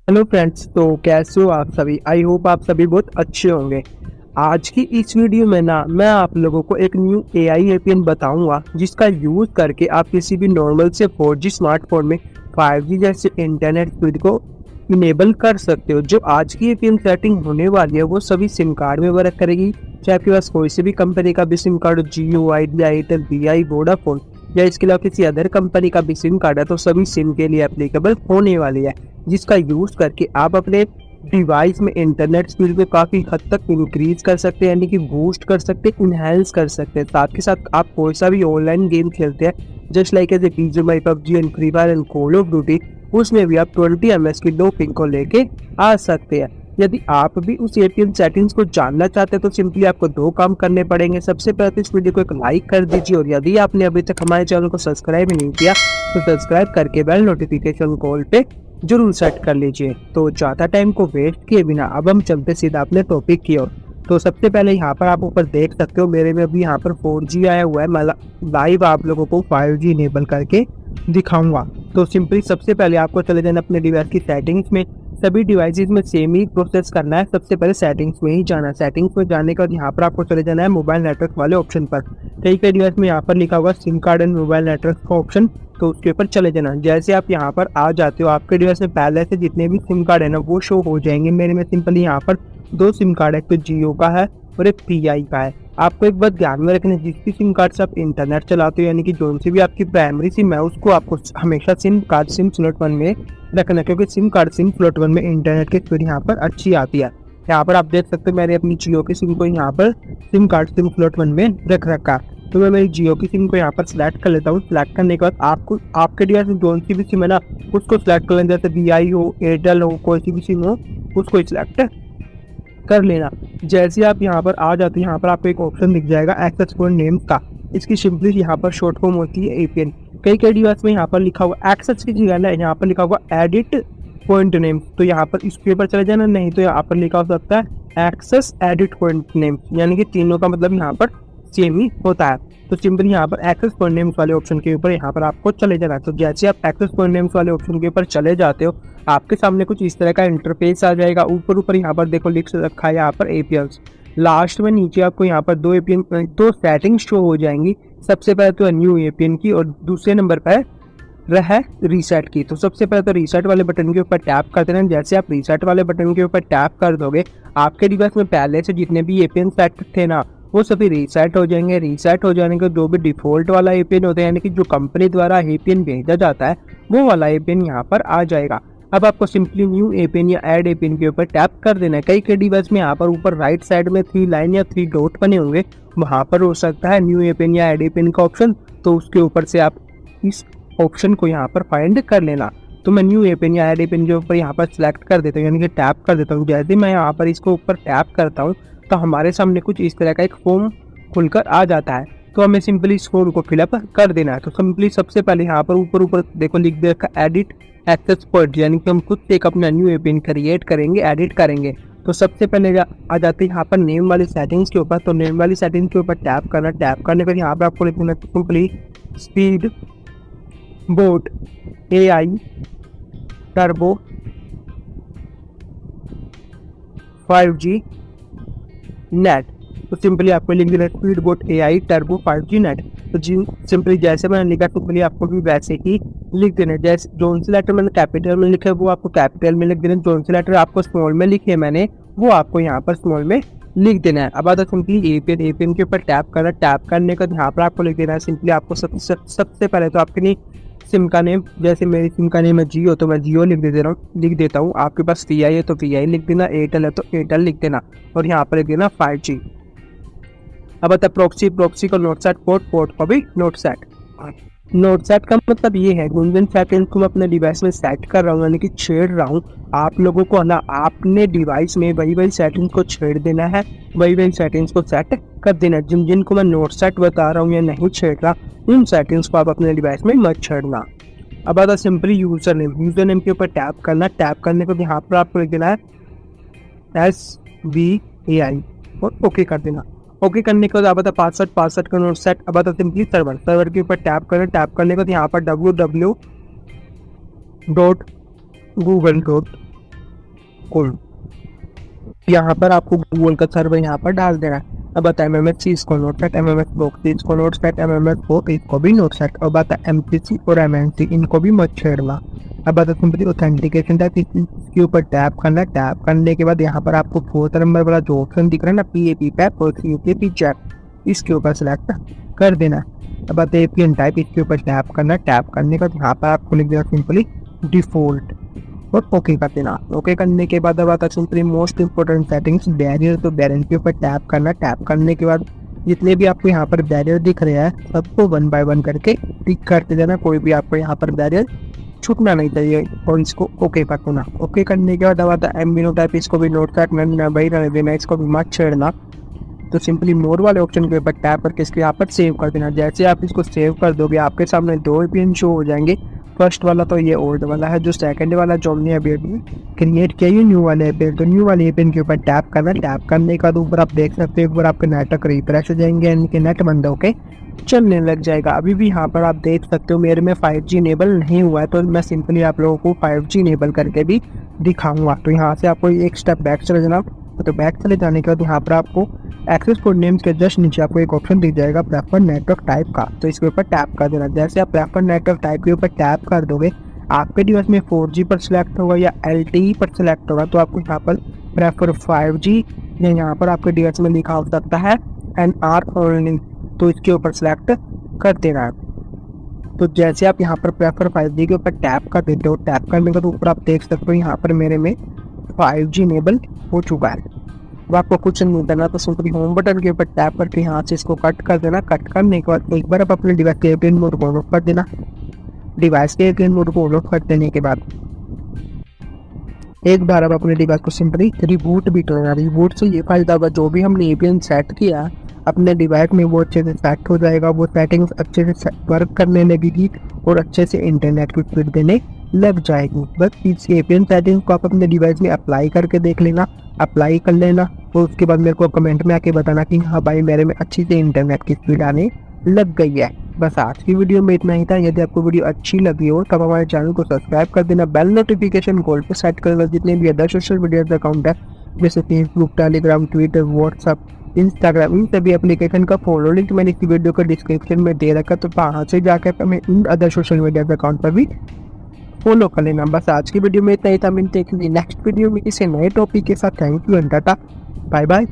Hello friends, तो कैसे हो आप सभी। आई होप आप सभी बहुत अच्छे होंगे। आज की इस वीडियो में मैं आप लोगों को एक न्यू एआई एपीएन बताऊंगा जिसका यूज करके आप किसी भी नॉर्मल से 4G स्मार्टफोन में 5G जैसे इंटरनेट स्पीड को इनेबल कर सकते हो। जो आज की एपीएन सेटिंग होने वाली है वो सभी सिम कार्ड में वर्क करेगी, चाहे आपके पास कोई सी भी कंपनी का भी सिम कार्ड, जियो, आइडिया, एयरटेल, वीआई, वोडाफोन या इसके अलावा किसी अदर कंपनी का भी सिम कार्ड है, तो सभी सिम के लिए एप्लीकेबल होने वाली है। जिसका यूज करके आप अपने डिवाइस में इंटरनेट स्पीड को काफी हद तक इंक्रीज कर सकते हैं, यानी कि बूस्ट कर सकते हैं, इनहेंस कर सकते हैं। साथ के साथ आप कोई सा भी ऑनलाइन गेम खेलते हैं, just like as a BGMI, PUBG and Free Fire and Call of Duty, उसमें भी आप 20 ms की लो पिंग को लेके आ सकते हैं। यदि आप भी उस एपीएन सेटिंग्स को जानना चाहते हैं तो सिंपली आपको दो काम करने पड़ेंगे। सबसे पहले तो इस वीडियो को एक लाइक कर दीजिए, और यदि आपने अभी तक हमारे चैनल को सब्सक्राइब नहीं किया तो सब्सक्राइब करके बेल नोटिफिकेशन कॉल पे जरूर सेट कर लीजिए। तो ज़्यादा टाइम को वेस्ट किए बिना अब हम चलते सीधा अपने टॉपिक की ओर। तो सबसे पहले यहाँ पर आप ऊपर देख सकते हो, मेरे में अभी यहाँ पर 4G आया हुआ है। मैं लाइव आप लोगों को 5G इनेबल करके दिखाऊंगा। तो सिंपली सबसे पहले आपको चले जाना अपने डिवाइस की सेटिंग्स में। सभी डिवाइसेस में सेम ही प्रोसेस करना है। सबसे पहले सेटिंग्स में ही जाना है। सेटिंग्स में जाने के बाद यहाँ पर आपको चले जाना है मोबाइल नेटवर्क वाले ऑप्शन पर। कई डिवाइस में यहाँ पर लिखा होगा SIM card and mobile network का ऑप्शन, तो उसके ऊपर चले जाना। जैसे आप यहाँ पर आ जाते हो, आपके डिवाइस में पहले से जितने भी सिम कार्ड है ना वो शो हो जाएंगे। मेरे में सिंपली यहाँ पर दो सिम कार्ड है, एक तो जियो का है और एक पीआई का है। आपको एक बात ध्यान में रखना है, जिस भी सिम कार्ड से आप इंटरनेट चलाते हो, यानी कि जो सी भी आपकी प्राइमरी सिम है, उसको आपको हमेशा सिम स्लॉट 1 में रखना, क्योंकि सिम स्लॉट 1 में इंटरनेट की स्पीड यहाँ पर अच्छी आती है। यहाँ पर आप देख सकते हो मैंने अपनी जियो की सिम को यहाँ पर सिम स्लॉट 1 में रख रखा। तो मैं मेरी जियो की सिम को यहाँ पर सिलेक्ट कर लेता हूँ। सिलेक्ट करने के बाद आपको आपके डिवाइस में जो सी भी सिम है ना उसको सिलेक्ट कर लेना। जैसे वीआई हो, एयरटेल हो, कोई सी भी सिम हो उसको सिलेक्ट कर लेना। जैसे आप यहाँ पर आ जाते हैं, यहाँ पर आपको एक ऑप्शन दिख जाएगा एक्सेस पॉइंट नेम का। इसकी सिंपली यहाँ पर शॉर्ट फॉर्म होती है एपीएन। कई डिवाइस में यहाँ पर लिखा हुआ एक्सेस की जगह ना यहाँ पर लिखा हुआ एडिट पॉइंट नेम, तो यहाँ पर इसके ऊपर चले जाना। नहीं तो यहाँ पर लिखा हो सकता है एक्सेस एडिट पॉइंट नेम, यानी कि तीनों का मतलब यहाँ पर सेम ही होता है। तो सिंपली यहाँ पर एक्सेस पॉइंट नेम्स वाले ऑप्शन के ऊपर यहाँ पर आपको चले जाना है। तो जैसे आप एक्सेस पॉइंट नेम्स वाले ऑप्शन के ऊपर चले जाते हो, आपके सामने कुछ इस तरह का इंटरफेस आ जाएगा। ऊपर यहाँ पर देखो लिख रखा है यहाँ पर एपीएल्स। लास्ट में नीचे आपको यहाँ पर दो सेटिंग्स शो हो जाएंगी। सबसे पहले तो न्यू एपीएन की, और दूसरे नंबर पर है रीसेट की। तो सबसे पहले तो रीसेट वाले बटन के ऊपर टैप कर देना। जैसे आप रीसेट वाले बटन के ऊपर टैप कर दोगे, आपके डिवाइस में पहले से जितने भी एपीएन सेट थे ना वो सभी रीसेट हो जाएंगे। रीसेट हो जाने के जो भी डिफॉल्ट वाला एपीएन होता है, यानी कि जो कंपनी द्वारा एपीएन भेजा जाता है, वो वाला एपीएन यहाँ पर आ जाएगा। अब आपको सिंपली न्यू एपीएन या ऐड एपीएन के ऊपर टैप कर देना है। कई डिवाइस में यहाँ पर ऊपर राइट साइड में 3 लाइन या 3 डॉट बने होंगे, वहाँ पर हो सकता है न्यू एपीएन या ऐड एपीएन का ऑप्शन। तो उसके ऊपर से आप इस ऑप्शन को यहाँ पर फाइंड कर लेना। तो मैं न्यू एपीएन या ऐड एपीएन के ऊपर यहाँ पर सिलेक्ट कर देता हूँ, यानी कि टैप कर देता हूँ। जैसे मैं यहाँ पर इसको ऊपर टैप करता हूँ तो हमारे सामने कुछ इस तरह का एक फॉर्म खुलकर आ जाता है। तो हमें सिंपली इस फॉर्म को फिलअप कर देना है। तो सिंपली सबसे पहले यहाँ पर ऊपर देखो लिख दे रखा एडिट एक्सेस पॉइंट, यानी कि हम खुद से एक अपना न्यू एपीएन क्रिएट करेंगे, एडिट करेंगे। तो सबसे पहले आ जाते हैं यहाँ पर नेम वाली सेटिंग्स के ऊपर। तो नेम वाली सेटिंग्स के ऊपर टैप करना। टैप करने पर यहाँ पर आपको लिखना simply speed boat AI turbo 5G net. तो सिंपली आपको लिख देना speed boat AI turbo 5G net. तो सिंपली जैसे मैंने लिखा सिंपली आपको भी वैसे ही लिख देना। जैसे जोन सी लेटर मैंने कैपिटल में लिखा है वो आपको कैपिटल में लिख देना। जोन सी लेटर आपको स्मॉल में लिखे मैंने वो आपको यहाँ पर स्मॉल में लिख देना है। अब आता सिंपली एपीएन के ऊपर टैप करना। टैप करने का यहाँ पर आपको लिख देना है सिंपली आपको सबसे पहले तो आपके लिए सिम का नेम, जैसे मेरी सिम का नेम है जियो, तो मैं जियो लिख देता हूँ। आपके पास वीआई है तो वीआई लिख देना, एयरटेल है तो एयरटेल लिख देना, और यहाँ पर लिख देना 5G। अब आता प्रॉक्सी का नोट सेट, पोर्ट का भी नोट सेट। नोट सेट का मतलब ये है गुंजन सेटिंग्स को मैं अपने डिवाइस में सेट कर रहा हूँ, यानी कि छेड़ रहा हूँ। आप लोगों को ना अपने डिवाइस में वही सेटिंग्स को छेड़ देना है, वही सेटिंग्स को सेट कर देना है। जिनको मैं नोट सेट बता रहा हूँ या नहीं छेड़ रहा, उन सेटिंग्स को आप अपने डिवाइस में मत छेड़ना। अब आता सिंपली यूजर नेम के ऊपर टैप करना। टैप करने के बाद यहाँ पर आपको लिख देना है SBAI और ओके कर देना। ओके करने के बाद आप बता पासवर्ड का नोट सेट। अब बता सिंपली सर्वर के ऊपर टैप करें। टैप करने के बाद यहाँ पर www.google बिल्कुल यहाँ पर आपको गूगल का सर्वर यहाँ पर डाल देना है। अब बता MMS इसको नोट सेट, MMS बॉक्स इसको नोट सेट, MMS फोप इसको भी नोट सेट, और बता MCC और MNC इनको भी मत छेड़ना। अब बता सिंपली ऑथेंटिकेशन टाइप इसके ऊपर टैप करना। टैप करने के बाद यहाँ पर आपको 4th नंबर वाला जो ऑप्शन दिख रहा है ना PAP पैप और CAP चैप, इसके ऊपर सेलेक्ट कर देना। अब बता APN टाइप इसके ऊपर टैप करना। टैप करने के बाद यहाँ पर आपको लिख देना सिंपली डिफॉल्ट और ओके कर देना। ओके करने के बाद अब आता है simply most important settings barrier, तो बैरियर के ऊपर टैप करना। टैप करने के बाद जितने भी आपको यहाँ पर बैरियर दिख रहे हैं सबको 1 बाय 1 करके टिक करते जाना। कोई भी आपको यहाँ पर बैरियर छूटना नहीं चाहिए और इसको ओके कर देना। ओके करने के बाद अब आता है MBNO टाइप, इसको भी नोट करना भाई रहने देना, इसको भी मत छेड़ना। तो सिंपली मोर वाले ऑप्शन के ऊपर टैप करके इसके यहाँ पर सेव कर देना। जैसे आप इसको सेव कर दोगे आपके सामने 2 APN शो हो जाएंगे। फर्स्ट वाला तो ये ओल्ड वाला है, जो सेकंड वाला जो हमने अभी क्रिएट किया ये न्यू वाले एपीएन, तो न्यू वाले एपीएन के ऊपर टैप करना। टैप करने के बाद ऊपर आप देख सकते हो एक बार आपके नेटवर्क रिफ्रेश हो जाएंगे, इनके नेट बंद होके चलने लग जाएगा। अभी भी यहाँ पर आप देख सकते हो मेरे में 5G इनेबल नहीं हुआ है, तो मैं सिंपली आप लोगों को 5G इनेबल करके भी दिखाऊंगा। तो यहाँ से आपको एक स्टेप बैक चले जाना। तो बैक चले जाने के बाद यहाँ पर आपको एक्सेस कोड नेम्स के जस्ट नीचे आपको एक ऑप्शन दिख जाएगा प्रेफर नेटवर्क टाइप का, तो इसके ऊपर टैप कर देना। जैसे आप प्रेफर नेटवर्क टाइप के ऊपर टैप कर दोगे आपके डिवाइस में 4G पर सिलेक्ट होगा या LTE पर सिलेक्ट होगा, तो आपको यहाँ पर प्रेफर 5G या यहाँ पर आपके डिवाइस में लिखा हो सकता है NR ओनली, तो इसके ऊपर सिलेक्ट कर देना है। तो जैसे आप यहाँ पर प्रेफर 5G के ऊपर टैप कर देते हो, टैप करने के बाद ऊपर आप देख सकते हो यहाँ पर मेरे में 5G इनेबल हो चुका है। अब आपको कुछ नहीं करना, तो सिंपली होम बटन के ऊपर टैप करके यहाँ से इसको कट कर देना। कट करने के बाद एक बार आप अपने डिवाइस के एयरप्लेन मोड को ऑन ऑफ कर देना। डिवाइस के एयरप्लेन मोड को ऑन ऑफ कर देने के बाद एक बार आप अपने डिवाइस को सिंपली रिबूट भी करना। रिबूट से ये फायदा होगा जो भी हमने APN सेट किया अपने डिवाइस में वो अच्छे से सेट हो जाएगा, वो सेटिंग्स अच्छे से वर्क करने लगेगी और अच्छे से इंटरनेट की स्पीड देने लग जाएगी। बस इस APN सेटिंग्स को आप अपने डिवाइस में अप्लाई करके देख लेना, अप्लाई कर लेना और उसके बाद मेरे को कमेंट में आके बताना कि हाँ भाई मेरे में अच्छी से इंटरनेट की स्पीड आने लग गई है। बस आज की वीडियो में इतना ही था। यदि आपको वीडियो अच्छी लगी हो तब हमारे चैनल को सब्सक्राइब कर देना, बेल नोटिफिकेशन कॉल पर सेट कर देना। जितने भी अदर सोशल मीडिया अकाउंट है जैसे Facebook, Telegram, Twitter, WhatsApp, Instagram, इन सभी एप्लीकेशन का फॉलो लिंक मैंने इस वीडियो को डिस्क्रिप्शन में दे रखा, तो वहाँ से जाकर हमें in other social media account पर भी फॉलो कर लेना। बस आज की वीडियो में इतना ही था। मिलते हैं नेक्स्ट वीडियो में किसी नए टॉपिक के साथ। Thank you and tata, bye bye.